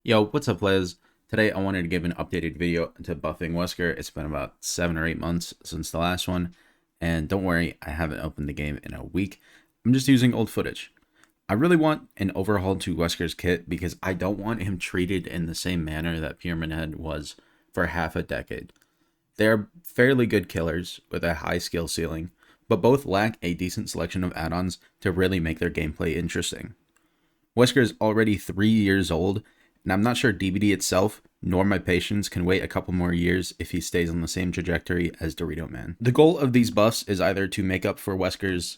Yo, what's up, Liz? Today I wanted to give an updated video to buffing Wesker. It's been about 7 or 8 months since the last one, and don't worry, I haven't opened the game in a week. I'm just using old footage. I really want an overhaul to Wesker's kit because I don't want him treated in the same manner that Pyramid Head was for half a decade. They are fairly good killers with a high skill ceiling, but both lack a decent selection of add-ons to really make their gameplay interesting. Wesker is already 3 years old, and I'm not sure DBD itself nor my patience can wait a couple more years if he stays on the same trajectory as Dorito Man. The goal of these buffs is either to make up for Wesker's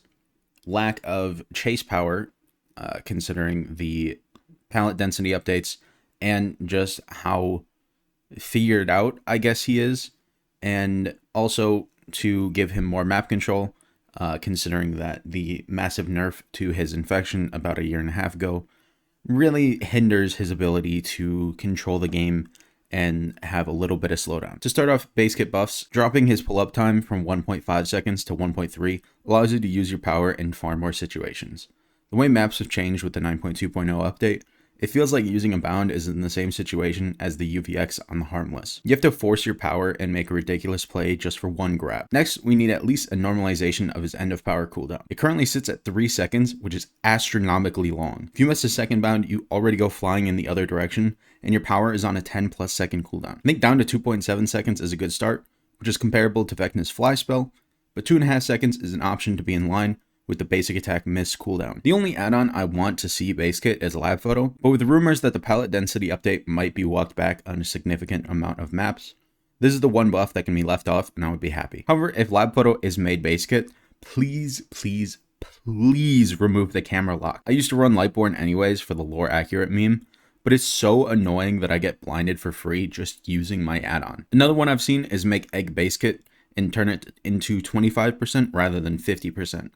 lack of chase power, considering the pallet density updates and just how figured out I guess he is, and also to give him more map control, considering that the massive nerf to his infection about a year and a half ago really hinders his ability to control the game and have a little bit of slowdown. To start off base kit buffs, dropping his pull-up time from 1.5 seconds to 1.3 allows you to use your power in far more situations. The way maps have changed with the 9.2.0 update, it feels like using a bound is in the same situation as the UVX on the Harmless. You have to force your power and make a ridiculous play just for one grab. Next, we need at least a normalization of his end of power cooldown. It currently sits at 3 seconds, which is astronomically long. If you miss a second bound, you already go flying in the other direction, and your power is on a 10+ second cooldown. I think down to 2.7 seconds is a good start, which is comparable to Vecna's fly spell, but 2.5 seconds is an option to be in line with the basic attack miss cooldown. The only add-on I want to see base kit is Lab Photo, but with rumors that the pallet density update might be walked back on a significant amount of maps, this is the one buff that can be left off and I would be happy. However, if Lab Photo is made base kit, please remove the camera lock. I used to run Lightborn anyways for the lore accurate meme, but it's so annoying that I get blinded for free just using my add-on. Another one I've seen is make egg base kit and turn it into 25% rather than 50%.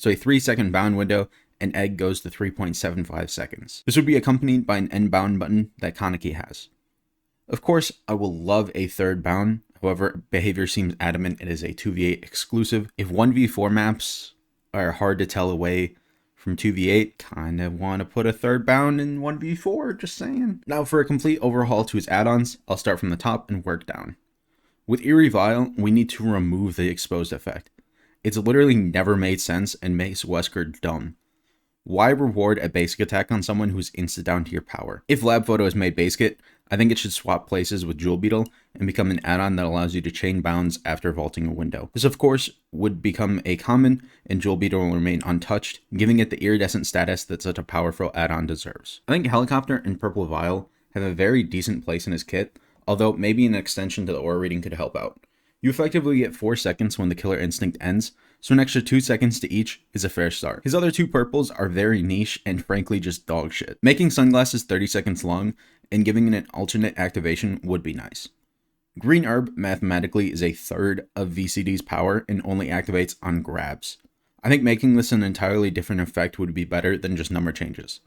So a 3-second bound window, and egg goes to 3.75 seconds. This would be accompanied by an end bound button that Kaneki has. Of course, I will love a third bound, however, behavior seems adamant it is a 2v8 exclusive. If 1v4 maps are hard to tell away from 2v8, kinda wanna put a third bound in 1v4, just saying. Now for a complete overhaul to his add-ons, I'll start from the top and work down. With Eerie Vial, we need to remove the exposed effect. It's literally never made sense and makes Wesker dumb. Why reward a basic attack on someone who's insta down to your power? If Lab Photo is made base kit, I think it should swap places with Jewel Beetle and become an add-on that allows you to chain bounds after vaulting a window. This of course would become a common and Jewel Beetle will remain untouched, giving it the iridescent status that such a powerful add-on deserves. I think Helicopter and Purple Vial have a very decent place in his kit, although maybe an extension to the aura reading could help out. You effectively get 4 seconds when the Killer Instinct ends, so an extra 2 seconds to each is a fair start. His other two purples are very niche and frankly just dog shit. Making sunglasses 30 seconds long and giving it an alternate activation would be nice. Green Herb mathematically is a third of VCD's power and only activates on grabs. I think making this an entirely different effect would be better than just number changes.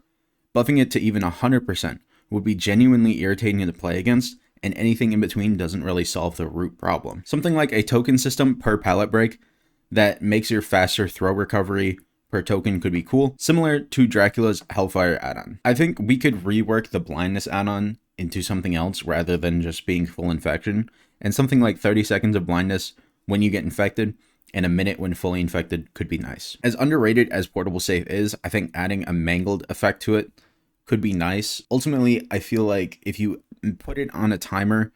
Buffing it to even 100% would be genuinely irritating to play against, and anything in between doesn't really solve the root problem. Something like a token system per pallet break that makes your faster throw recovery per token could be cool, similar to Dracula's Hellfire add-on. I think we could rework the blindness add-on into something else rather than just being full infection, and something like 30 seconds of blindness when you get infected and a minute when fully infected could be nice. As underrated as Portable Safe is, I think adding a mangled effect to it could be nice. Ultimately, I feel like if you put it on a timer,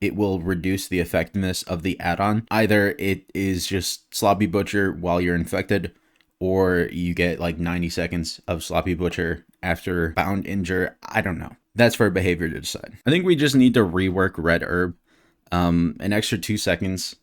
it will reduce the effectiveness of the add-on. Either it is just Sloppy Butcher while you're infected, or you get like 90 seconds of Sloppy Butcher after bound injure. I don't know. That's for behavior to decide. I think we just need to rework Red Herb. An extra 2 seconds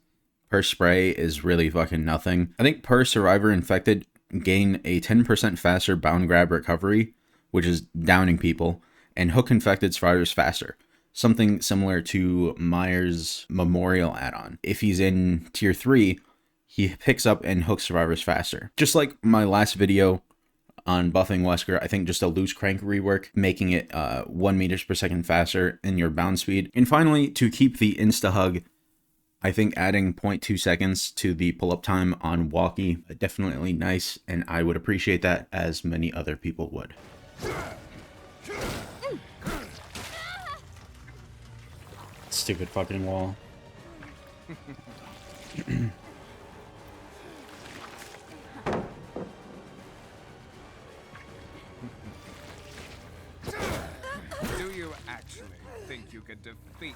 per spray is really fucking nothing. I think per survivor infected, gain a 10% faster bound grab recovery, which is downing people, and hook infected survivors faster. Something similar to Myers' Memorial add-on. If he's in tier 3, he picks up and hooks survivors faster. Just like my last video on buffing Wesker, I think just a loose crank rework, making it 1 meters per second faster in your bound speed. And finally, to keep the insta-hug, I think adding 0.2 seconds to the pull-up time on Walkie, definitely nice, and I would appreciate that as many other people would. Stupid fucking wall. Do you actually think you can defeat me?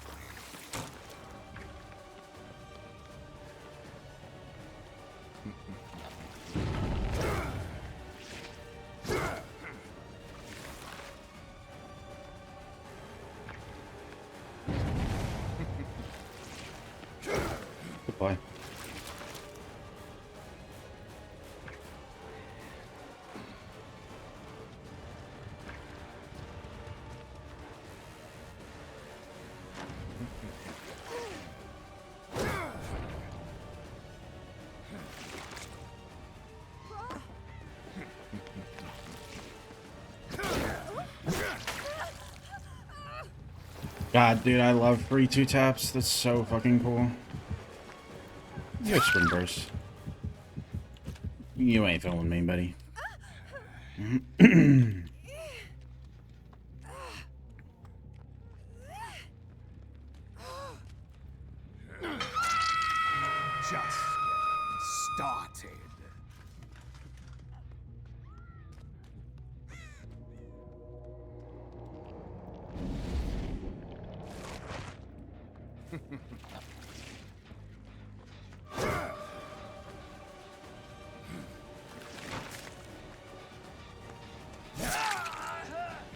Goodbye. God, dude, I love free 2-taps. That's so fucking cool. You have Spring Burst. You ain't fooling me, buddy. Just getting started.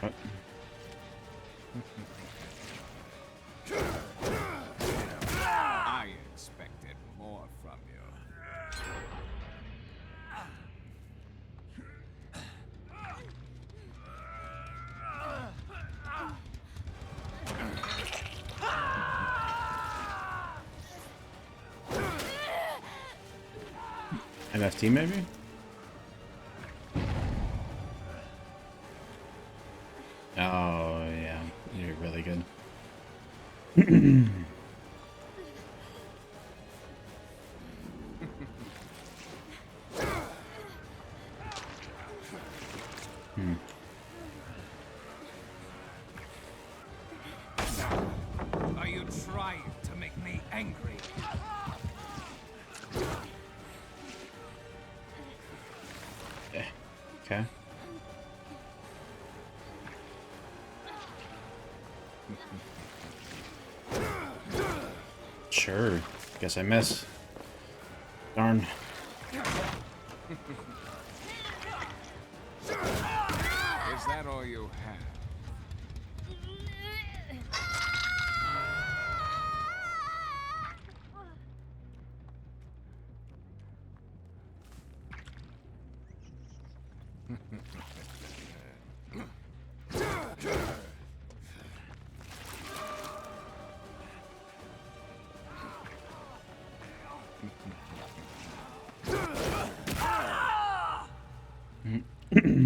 What? I expected more from you. NFT maybe? Oh, yeah. You're really good. Are you trying to make me angry? Yeah. Okay. Sure. Guess I miss. Darn. Is that all you have?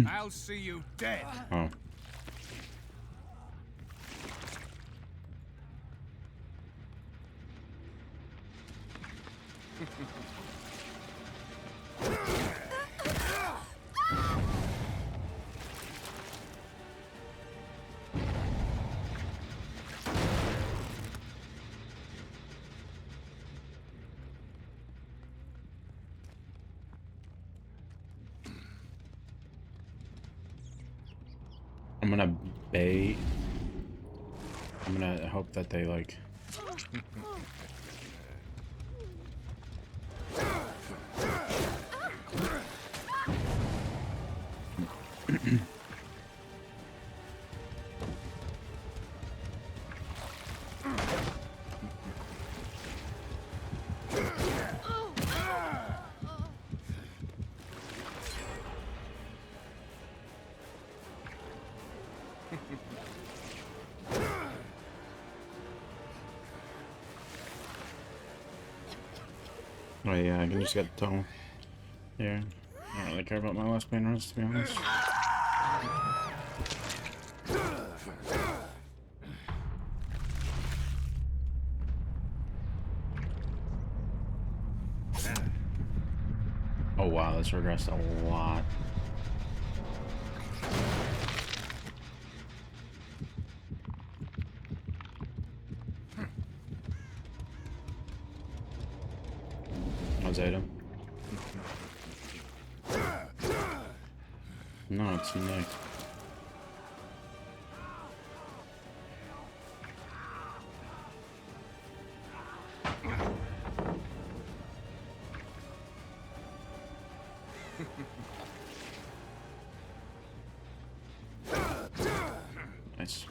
I'll see you dead. Oh. I'm gonna bait. I'm gonna hope that they like. Oh yeah, I can just get the tunnel. Yeah, I don't really care about my last pain runs, to be honest. Oh wow, this regressed a lot. bronze item. No, it's Nick. Nice.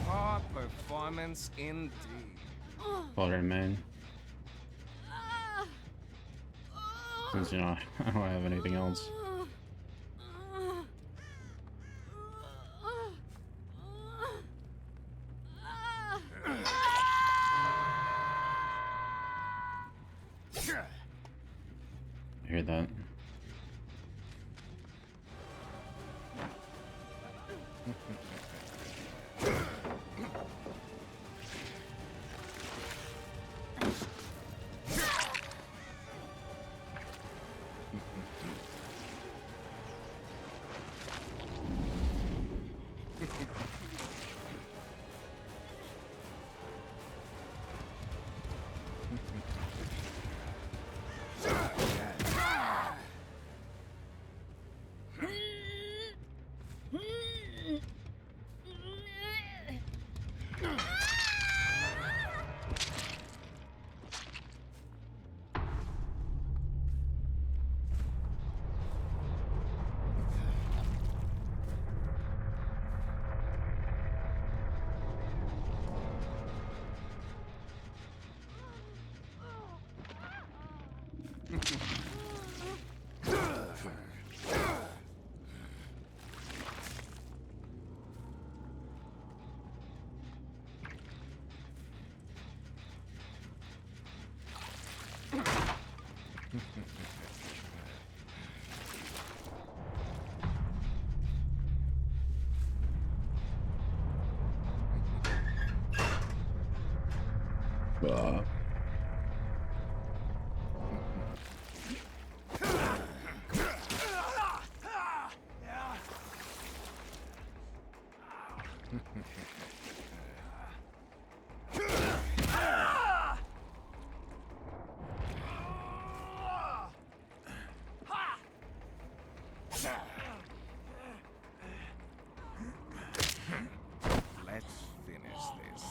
Hard performance indeed. Alright, man. Since, you know, I don't have anything else. I hear that. Let's finish this.